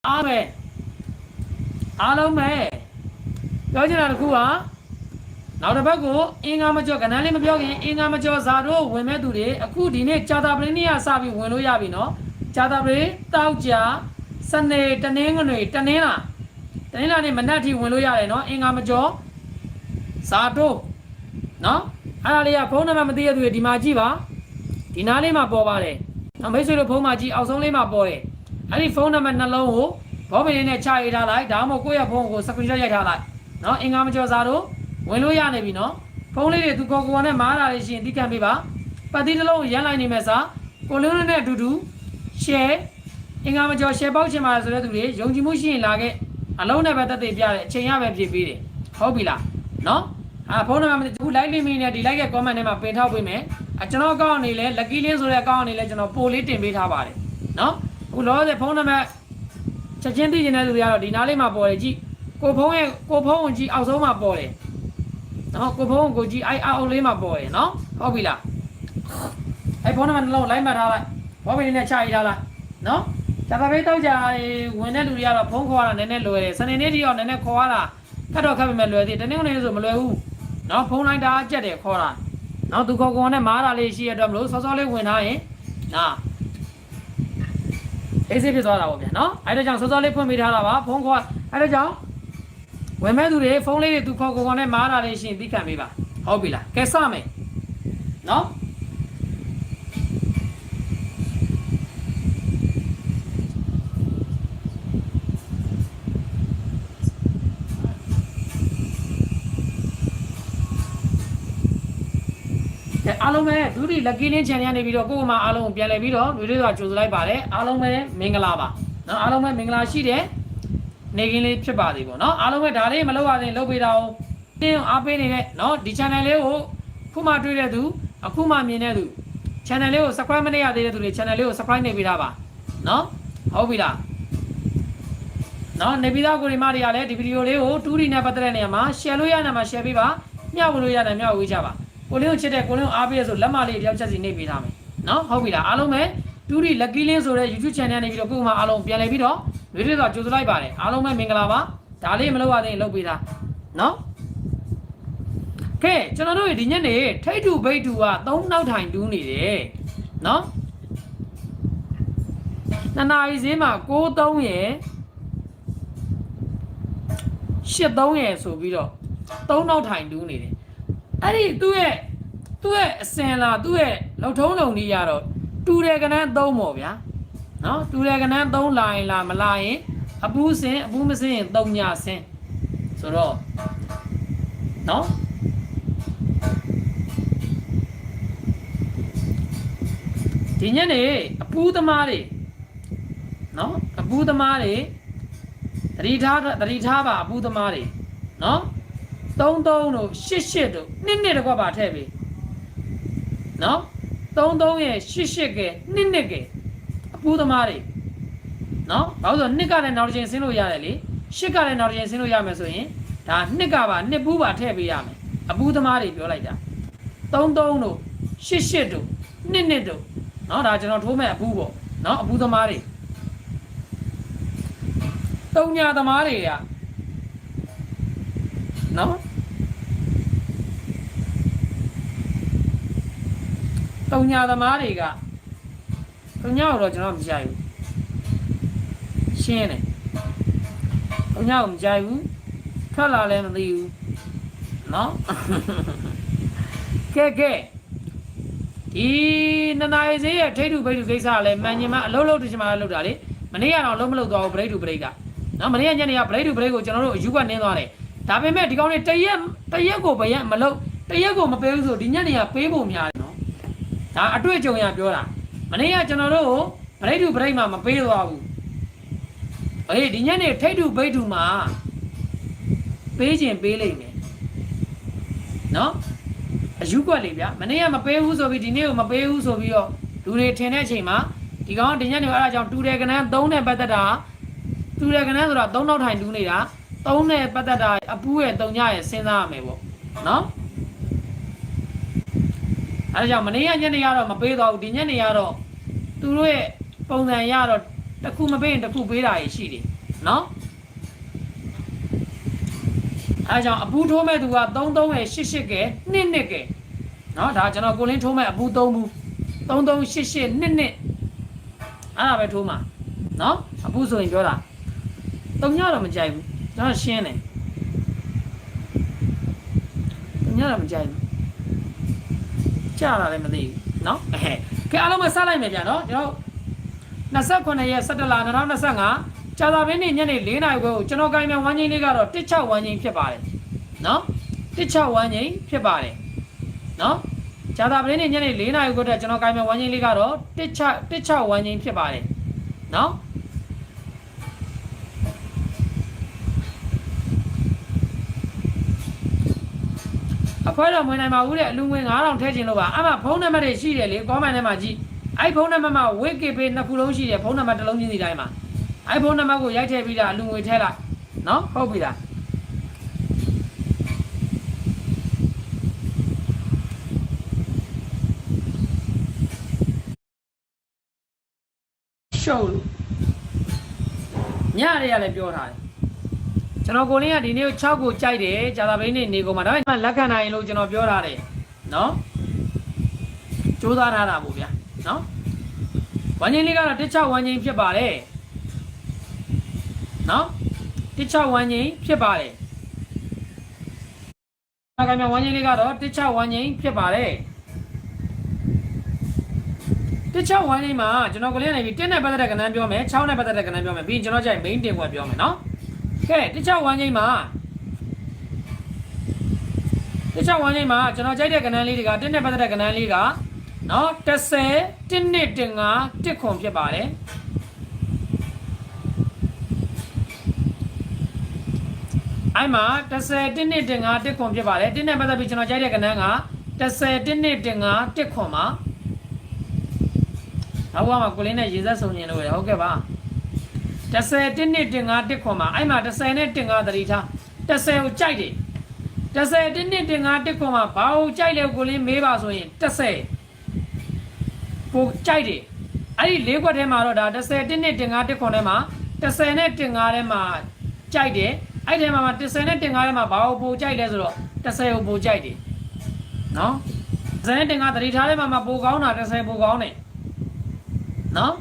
အားပဲအားလုံးပဲပြောချင်တာတစ်ခုကနောက်တစ်ပတ်ကိုအင်္ဂါမကျော်ကဏ္ဍလေးမပြောခင်အင်္ဂါမကျော်ဇာတို့ဝင်မဲ့သူတွေအခုဒီနေ့ကြာတာပရိနိယစပြီးဝင်လို့ရပြီနော်ကြာတာပရိတောက်ကြစနေတနင်္ဂနွေတနင်္လာနေ့မနက်ထိဝင်လို့ရတယ်နော်အင်္ဂါမကျော်ဇာတို့နော်အဲ့ဒါလေးကဖုန်းနံပါတ်မသိရသူတွေဒီမှာကြည့်ပါဒီနားလေးမှာပေါ်ပါတယ်နော်မိတ်ဆွေတို့ဖုန်းမှာကြည့်အောက်ဆုံးလေးမှာပေါ်တယ်အဲ့ဒီဖုန်းနံပါတ်နှလုံးကိုဘောပင်လေးနဲ့ချရေးထားလိုက်ဒါမှမဟုတ်ကိုယ့်ရဲ့ဖုန်းကို screenshot ရိုက်ထားလိုက်နော်အင်္ဂါမကျော်ဇာတို့ဝင်လို့ရနေပြီနော်ဖုန်းလေးတွေသူကိုနဲ့မားတာလေးရှိရင်တိကျပေးပါပတ်တိတစ်လုံးရမ်းလိုက်နေမယ်စာကိုလုံးနဲ့အတူတူ share အင်္ဂါမကျော် share ပေါက်ချင်ပါဆိုတဲ့သူတွေယုံကြည်မှုရှိရင်လာခဲ့အလုံးနဲ့ပဲတက်သေးပြတယ်အချိန်ရပဲပြည့်ပေးတယ်ဟုတ်ပြီလားနော်ဖုန်းနံပါတ်အခု like လေးမင်းနဲ့ဒီ like ရဲ့ comment ထဲမှာပင်ထောက်ပေးမယ်ကျွန်တော်အကောင့်အနေနဲ့ lucky link ဆိုတဲ့အကောင့်အနေနဲ့ကျွန်တော်ပို့လေးတင်ပေးထားပါတယ်နော်အခုလောဆယ်ဖုန်းနံပါတ်ချက်ချင်းသိနေတဲ့သူတွေကတော့ဒီနားလေးမှာပေါ်တယ်ကြည့်ကိုဖုန်းကိုကြည့်အောက်ဆုံးမှာပေါ်တယ်နော်ကိုဖုန်းကိုကြည့်အောက်လေးမှာပေါ်တယ်နော်ဟုတ်ပြီလားဖုန်းနံပါတ်နှလုံးလိုက်မှတ်ထားလိုက်ဘောပင်လေးနဲ့ချရေးထားလိုက်နော်ဒါပေမဲ့တောက်ကြဝင်တဲ့လူတွေကတော့ဖုန်းခေါ်ရတာနည်းနည်းလွယ်တယ်စနေနေ့တိရောနည်းနည်းခေါ်ရတာခက်တော့ခက်ပေမဲ့လွယ်သေးတယ်တနေ့နေ့ဆိုမလွယ်ဘူးနော်ဖုန်းလိုက်တာကြက်တယ်ခေါ်တာနော်သူခေါ်နဲ့မားတာလေးရှိရတော့မလို့စောစောလေးဝင်ထားရင်အေးစေးဖြစ်သွားတာပေါ့ဗျာနော်အဲ့ဒါကြောင့်စောစောလေးဖွင့်ပေးထားတာပါဖုန်းခေါ်အဲ့ဒါကြောင့်ဝင်မဲ့သူတွေဖုန်းလေးတွေသူခေါ်နဲ့မားတာလေးရှိရင်သိခံပေးပါဟုတ်ပြီလားကဲစမယ်နော်အားလုံးပဲဒုတိ lucky link channel ကနေပြီးတော့ကိုယ့်မှာအားလုံးပြန်လည်ပြီးတော့တွေ့တွေ့ကြိုဆိုလိုက်ပါတယ်အားလုံးပဲမင်္ဂလာပါနော်အားလုံးပဲမင်္ဂလာရှိတယ်နေကင်းလေးဖြစ်ပါသေးပေါ့နော်အားလုံးပဲဒါလေးမလုပ်ရသေးလုပ်ပေးတာအောင်တင်းအားပေးနေတဲ့နော်ဒီ channel လေးကိုခုမှတွေ့တဲ့သူအခုမှမြင်တဲ့သူ channel လေးကို subscribe မလုပ်ရသေးတဲ့သူတွေ channel လေးကို subscribe နေပေးတာပါနော်ဟုတ်ပြီလားနော်နေပြီးသားကိုရီမတွေကလည်းဒီဗီဒီယိုလေးကို 2D နဲ့ပတ်သက်တဲ့နေရာမှာ share လို့ရတဲ့မှာ share ပေးပါမျှဝေလို့ရတယ်မျှဝေကြပါကိုလင်းကိုချစ်တဲ့ကိုလင်းကိုအားပေးရဆိုလက်မလေးတယောက်ချက်စီနေပေးထားမယ်နော်ဟုတ်ပြီလားအားလုံးပဲ2D lucky link ဆိုတဲ့ YouTube channel နေပြီးတော့ကိုယ်မှာအားလုံးပြန်လည်ပြီးတော့လွေးလွေးတော့ကြိုဆိုလိုက်ပါတယ်အားလုံးပဲမင်္ဂလာပါဒါလေးမလုပ်ရသေးရင်လုပ်ပေးတာနော်ကဲကျွန်တော်တို့ဒီညနေထိတ်တူဘိတ်တူက3နောက်ထိုင်တူးနေတယ်နော်2နာရီဈေးမှာ93ရယ်83ရယ်ဆိုပြီးတော့3နောက်ထိုင်တူးနေတယ်အဲ့ဒီသူ့ရဲ့အစင်လာသူ့ရဲ့လောက်ထုံးလုံကြီးရတော့တူတယ်ကနန်း3ပေါ့ဗျာနော်တူတယ်ကနန်း3လာရင်လာမလာရင်အပူးစင်အပူးမစင်ရင်3ညစင်ဆိုတော့နော်ဒီညနေအပူးသမားတွေနော်အပူးသမားတွေတတိထားပါအပူးသမားတွေနော်33တို့88တို့နှစ်တကွပါထည့်ပြီနော်33ရဲ့88ကဲနှစ်ကဲအပူးသမားတွေနော်ဘာလို့ဆိုနှစ်ကလည်းနောက်တစ်ချိန်ဆင်းလို့ရတယ်လေ8ကလည်းနောက်တစ်ချိန်ဆင်းလို့ရမယ်ဆိုရင်ဒါနှစ်ကပါနှစ်ပူးပါထည့်ပေးရမယ်အပူးသမားတွေပြောလိုက်တာ33တို့88တို့နှစ်တို့နော်ဒါကျွန်တော်ထိုးမဲ့အပူးပေါ့နော်အပူးသမားတွေ3ညာသမားတွေကနော်တုံညာသမားတွေကတုံညာကိုတော့ကျွန်တော်မကြိုက်ဘူးရှင်းတယ်တုံညာကိုမကြိုက်ဘူးထွက်လာလည်းမသိဘူးနော်ကဲဒီနနာရီဈေးရဲ့ထိတ်တူဘိတ်တူကိစ္စကလည်းမှန်ညင်မအလုပ်တချင်မှလုပ်တာလေမနေ့ကတော့လုံးမလုပ်သွားဘူးဘရိတ်တူဘရိတ်ကနော်မနေ့ကညနေကဘရိတ်တူဘရိတ်ကိုကျွန်တော်တို့အယူကနင်းသွားတယ်ဒါပေမဲ့ဒီကောင်တွေတရက်ကိုဘရက်မလုပ်တရက်ကိုမပေးဘူးဆိုဒီညနေကပေးဖို့များတယ်နော်ဒါအတွေ့အကြုံရပြောတာမနေ့ကကျွန်တော်တို့ဘရိတ်တူဘရိတ်မှာမပေးသွားဘူးအေးဒီညနေထိတ်တူဘိတ်တူမှာပေးခြင်းပေးလိမ့်မယ်နော်အယူကွက်လေဗျာမနေ့ကမပေးဘူးဆိုပြီးဒီနေ့ကိုမပေးဘူးဆိုပြီးတော့လူတွေထင်တဲ့အချိန်မှာဒီကောင်ဒီညနေအဲ့ဒါကြောင့်တူတယ်ကနန်း3နဲ့ပတ်သက်တာတူတယ်ကနန်းဆိုတာ3နောက်ထိုင်တူးနေတာ3နဲ့ပတ်သက်တာအပူးရဲ့3ညရဲ့စဉ်းစားရမယ်ပေါ့နော်အဲဒါကြောင့်မနေ့ကညနေကတော့မပေးတော့ဘူးဒီညနေကတော့သူတို့ရဲ့ပုံစံရတော့တစ်ခုမပေးရင်တစ်ခုပေးတာရှိတယ် နော်အဲကြောင့်အပူထိုးမဲ့သူက33ရဲ့88ကဲ22ကဲနော်ဒါကျွန်တော်ကိုလင်းထိုးမဲ့အပူ3ဘူး338822အဲ့ဒါပဲထိုးမှာနော်အပူဆိုရင်ပြောတာ3ညတော့မကြိုက်ဘူးကျွန်တော်ရှင်းတယ်3ညတော့မကြိုက်ဘူးကြာလာလည်းမသိဘူးနော်ကဲအားလုံးမဆက်လိုက်မယ်ဗျာနော်ကျွန်တော်29ရက်17လ2025ကြာသာပင်းနေ့ညနေ4နာရီခွဲကိုကျွန်တော်ကိုင်းမြန်ဝမ်းချင်းလေးကတော့16ဝမ်းချင်းဖြစ်ပါတယ်နော်16ဝမ်းချင်းဖြစ်ပါတယ်နော်ကြာသာပင်းနေ့ညနေ4နာရီခွဲတဲ့ကျွန်တော်ကိုင်းမြန်ဝမ်းချင်းလေးကတော့16ဝမ်းချင်းဖြစ်ပါတယ်နော်အခွဲတော်မဝင်နိုင်ပါဘူးတဲ့အလူငွေ9000ထည့်ခြင်းလို့ပါအမှဖုန်းနံပါတ်တွေရှိတယ်လေကွန်မန့်ထဲမှာကြည့်အဲ့ဖုန်းနံပါတ်မှာဝစ်ကေပေ2ခုလုံးရှိတယ်ဖုန်းနံပါတ်တစ်လုံးချင်းစီတိုင်းမှာအဲ့ဖုန်းနံပါတ်ကိုရိုက်ထည့်ပြီးတာအလူငွေထည့်လိုက်နော်ဟုတ်ပြီလားရှုပ်လို့ညရလည်းပြောထားတယ်ကျွန်တော်ကိုလင်းကဒီနေ့6ကိုကြိုက်တယ်ကြာသာပင်းနေ့နေကုန်မှာဒါပေမဲ့လက်ခံနိုင်လို့ကျွန်တော်ပြောထားတယ်နော်စူးစမ်းထားတာပေါ့ဗျာနော်ဝမ်းချင်းလေးကတော့16ဝမ်းချင်းဖြစ်ပါတယ်နော်16ဝမ်းချင်းဖြစ်ပါတယ်ဒါကမှဝမ်းချင်းလေးကတော့16ဝမ်းချင်းဖြစ်ပါတယ်16ဝမ်းချင်းမှာကျွန်တော်ကိုလင်းနေပြီ1နဲ့ပတ်သက်တဲ့ကဏ္ဍပြောမယ်6နဲ့ပတ်သက်တဲ့ကဏ္ဍပြောမယ်ပြီးရင်ကျွန်တော်ကြိုက် main တင်ခွက်ပြောမယ်နော်ကဲ16ဝမ်းချင်းမှာ16ဝမ်းချင်းမှာကျွန်တော်ကြိုက်တဲ့ကဏ္ဍလေးတွေက1နဲ့ပတ်သက်တဲ့ကဏ္ဍလေးကနော်10 1နှစ်တင်5 1ခွန်ဖြစ်ပါတယ်အဲ့မှာ10 1နှစ်တင်5 1ခွန်ဖြစ်ပါတယ်1နဲ့ပတ်သက်ပြီးကျွန်တော်ကြိုက်တဲ့ကဏ္ဍက10 1နှစ်တင်5 1ခွန်ပါနောက်ကမှကိုလင်းနဲ့ရေစက်ဆုံနေလို့ရဟုတ်ကဲ့ပါ10 1နှစ်တင်5 1ခွန်ပါအဲ့မှာ10နဲ့တင်5သတိထား10ကိုကြိုက်တယ်10 1နှစ်တင်5 1ခွန်ပါဘာကိုကြိုက်လဲကိုလင်းမေးပါဆိုရင်10ကိုကြိုက်တယ်အဲ့ဒီ၄ခွက်ထဲမှာတော့ဒါ10 1နှစ်တင်5 1ခွန်ထဲမှာ10နဲ့တင်5ထဲမှာကြိုက်တယ်အဲ့ထဲမှာ10နဲ့တင်5ထဲမှာဘာကိုပိုကြိုက်လဲဆိုတော့10ကိုပိုကြိုက်တယ်နော်10နဲ့တင်5သတိထားထဲမှာပိုကောင်းတာ10ပိုကောင်းတယ်နော်